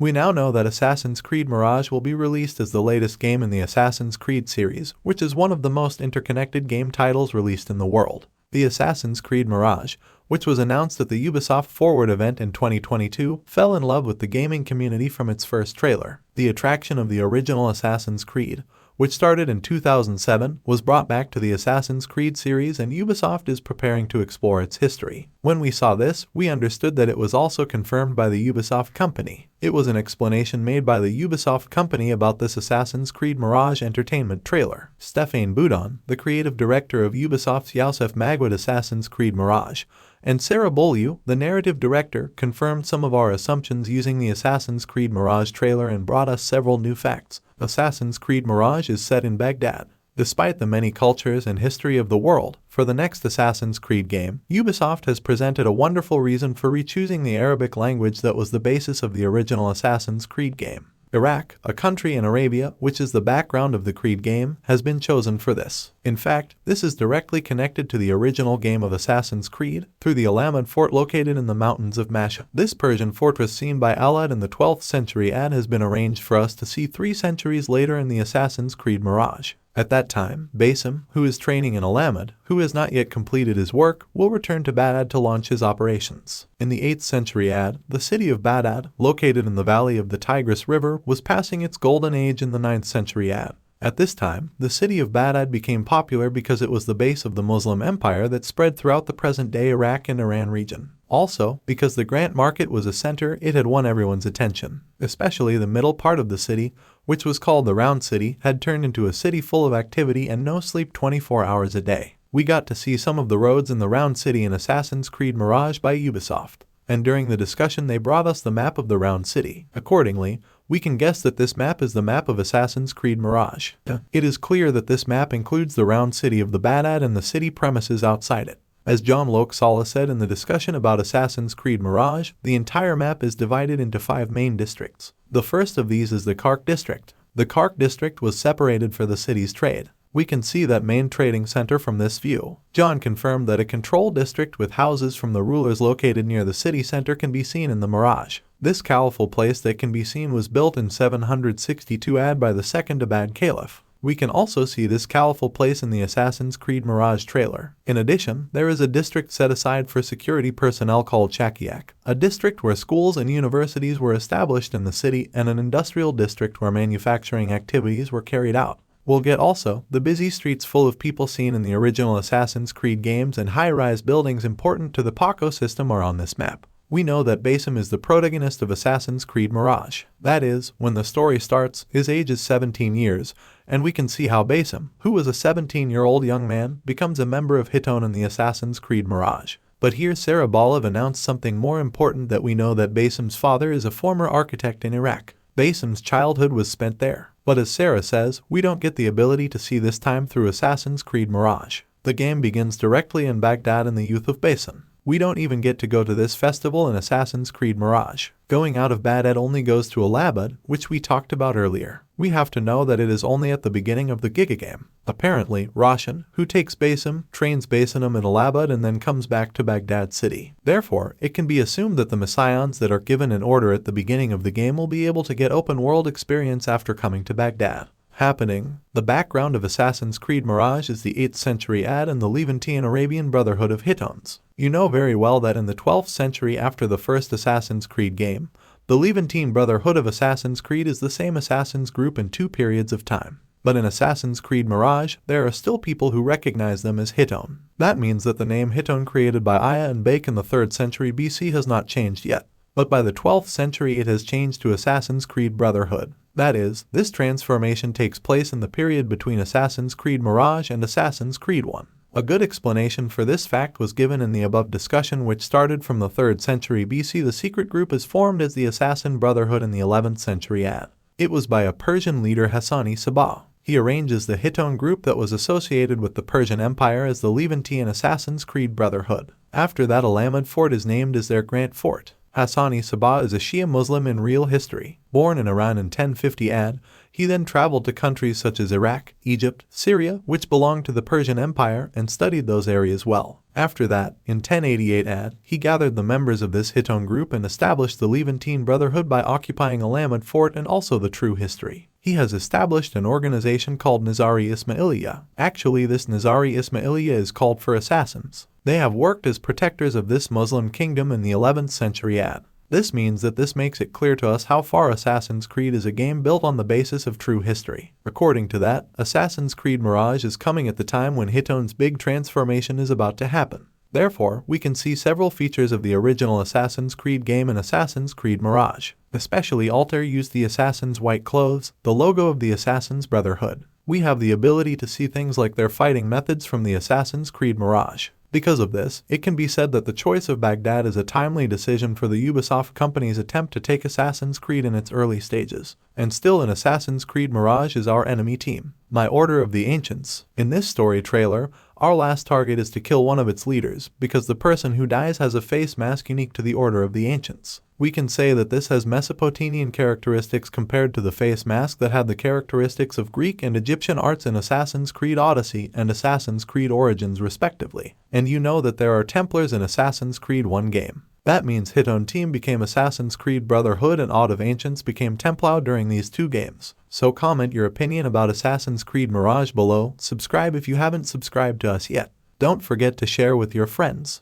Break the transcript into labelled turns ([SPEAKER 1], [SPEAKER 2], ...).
[SPEAKER 1] We now know that Assassin's Creed Mirage will be released as the latest game in the Assassin's Creed series, which is one of the most interconnected game titles released in the world. The Assassin's Creed Mirage, which was announced at the Ubisoft Forward event in 2022, fell in love with the gaming community from its first trailer. The attraction of the original Assassin's Creed, which started in 2007, was brought back to the Assassin's Creed series, and Ubisoft is preparing to explore its history. When we saw this, we understood that it was also confirmed by the Ubisoft company. It was an explanation made by the Ubisoft company about this Assassin's Creed Mirage entertainment trailer. Stéphane Boudon, the creative director of Ubisoft's Youssef Magwood Assassin's Creed Mirage, and Sarah Beaulieu, the narrative director, confirmed some of our assumptions using the Assassin's Creed Mirage trailer and brought us several new facts. Assassin's Creed Mirage is set in Baghdad. Despite the many cultures and history of the world, for the next Assassin's Creed game, Ubisoft has presented a wonderful reason for re-choosing the Arabic language that was the basis of the original Assassin's Creed game. Iraq, a country in Arabia, which is the background of the Creed game, has been chosen for this. In fact, this is directly connected to the original game of Assassin's Creed through the Alamad fort located in the mountains of Masha. This Persian fortress seen by Alad in the 12th century AD has been arranged for us to see 3 centuries later in the Assassin's Creed Mirage. At that time, Basim, who is training in Alamad, who has not yet completed his work, will return to Baghdad to launch his operations. In the 8th century AD, the city of Baghdad, located in the valley of the Tigris River, was passing its golden age in the 9th century AD. At this time, the city of Baghdad became popular because it was the base of the Muslim empire that spread throughout the present-day Iraq and Iran region. Also, because the Grant Market was a center, it had won everyone's attention. Especially the middle part of the city, which was called the Round City, had turned into a city full of activity and no sleep 24 hours a day. We got to see some of the roads in the Round City in Assassin's Creed Mirage by Ubisoft, and during the discussion they brought us the map of the Round City. Accordingly, we can guess that this map is the map of Assassin's Creed Mirage. It is clear that this map includes the Round City of the Baghdad and the city premises outside it. As John Locke Sala said in the discussion about Assassin's Creed Mirage, the entire map is divided into 5 main districts. The first of these is the Kark district. The Kark district was separated for the city's trade. We can see that main trading center from this view. John confirmed that a control district with houses from the rulers located near the city center can be seen in the Mirage. This caliphal place that can be seen was built in 762 AD by the second Abad Caliph. We can also see this caliphal place in the Assassin's Creed Mirage trailer. In addition, there is a district set aside for security personnel called Chakiak, a district where schools and universities were established in the city, and an industrial district where manufacturing activities were carried out. We'll get also the busy streets full of people seen in the original Assassin's Creed games, and high-rise buildings important to the Paco system are on this map. We know that Basim is the protagonist of Assassin's Creed Mirage. That is, when the story starts, his age is 17 years, and we can see how Basim, who was a 17-year-old young man, becomes a member of Hiton in the Assassin's Creed Mirage. But here Sarah Balev announced something more important, that we know that Basim's father is a former architect in Iraq. Basim's childhood was spent there. But as Sarah says, we don't get the ability to see this time through Assassin's Creed Mirage. The game begins directly in Baghdad in the youth of Basim. We don't even get to go to this festival in Assassin's Creed Mirage. Going out of Baghdad only goes to Alabad, which we talked about earlier. We have to know that it is only at the beginning of the Giga game. Apparently, Roshan, who takes Basim, trains Basim in Alabad and then comes back to Baghdad city. Therefore, it can be assumed that the Messians that are given an order at the beginning of the game will be able to get open world experience after coming to Baghdad. The background of Assassin's Creed Mirage is the 8th century AD and the Levantine Arabian Brotherhood of Hitons. You know very well that in the 12th century after the first Assassin's Creed game, the Levantine Brotherhood of Assassin's Creed is the same Assassin's group in 2 periods of time. But in Assassin's Creed Mirage, there are still people who recognize them as Hiton. That means that the name Hiton created by Aya and Bake in the 3rd century BC has not changed yet. But by the 12th century it has changed to Assassin's Creed Brotherhood. That is, this transformation takes place in the period between Assassin's Creed Mirage and Assassin's Creed 1. A good explanation for this fact was given in the above discussion, which started from the 3rd century BC. The secret group is formed as the Assassin Brotherhood in the 11th century AD. It was by a Persian leader, Hassani Sabah. He arranges the Hiton group that was associated with the Persian Empire as the Levantine Assassin's Creed Brotherhood. After that, Alamad Fort is named as their Grant Fort. Hassani Sabah is a Shia Muslim in real history. Born in Iran in 1050 AD, he then traveled to countries such as Iraq, Egypt, Syria, which belonged to the Persian Empire, and studied those areas well. After that, in 1088 AD, he gathered the members of this Hittite group and established the Levantine Brotherhood by occupying Alamad Fort and also the true history. He has established an organization called Nizari Ismailiyya. Actually, this Nizari Ismailiyya is called for assassins. They have worked as protectors of this Muslim kingdom in the 11th century AD. This means that this makes it clear to us how far Assassin's Creed is a game built on the basis of true history. According to that, Assassin's Creed Mirage is coming at the time when Hittone's big transformation is about to happen. Therefore, we can see several features of the original Assassin's Creed game in Assassin's Creed Mirage. Especially Altair used the assassin's white clothes, the logo of the Assassin's Brotherhood. We have the ability to see things like their fighting methods from the Assassin's Creed Mirage. Because of this, it can be said that the choice of Baghdad is a timely decision for the Ubisoft company's attempt to take Assassin's Creed in its early stages. And still in Assassin's Creed Mirage is our enemy team, My Order of the Ancients. In this story trailer, our last target is to kill one of its leaders, because the person who dies has a face mask unique to the Order of the Ancients. We can say that this has Mesopotamian characteristics compared to the face mask that had the characteristics of Greek and Egyptian arts in Assassin's Creed Odyssey and Assassin's Creed Origins respectively. And you know that there are Templars in Assassin's Creed 1 game. That means Hittone Team became Assassin's Creed Brotherhood and Order of Ancients became Templar during these two games. So comment your opinion about Assassin's Creed Mirage below, subscribe if you haven't subscribed to us yet. Don't forget to share with your friends.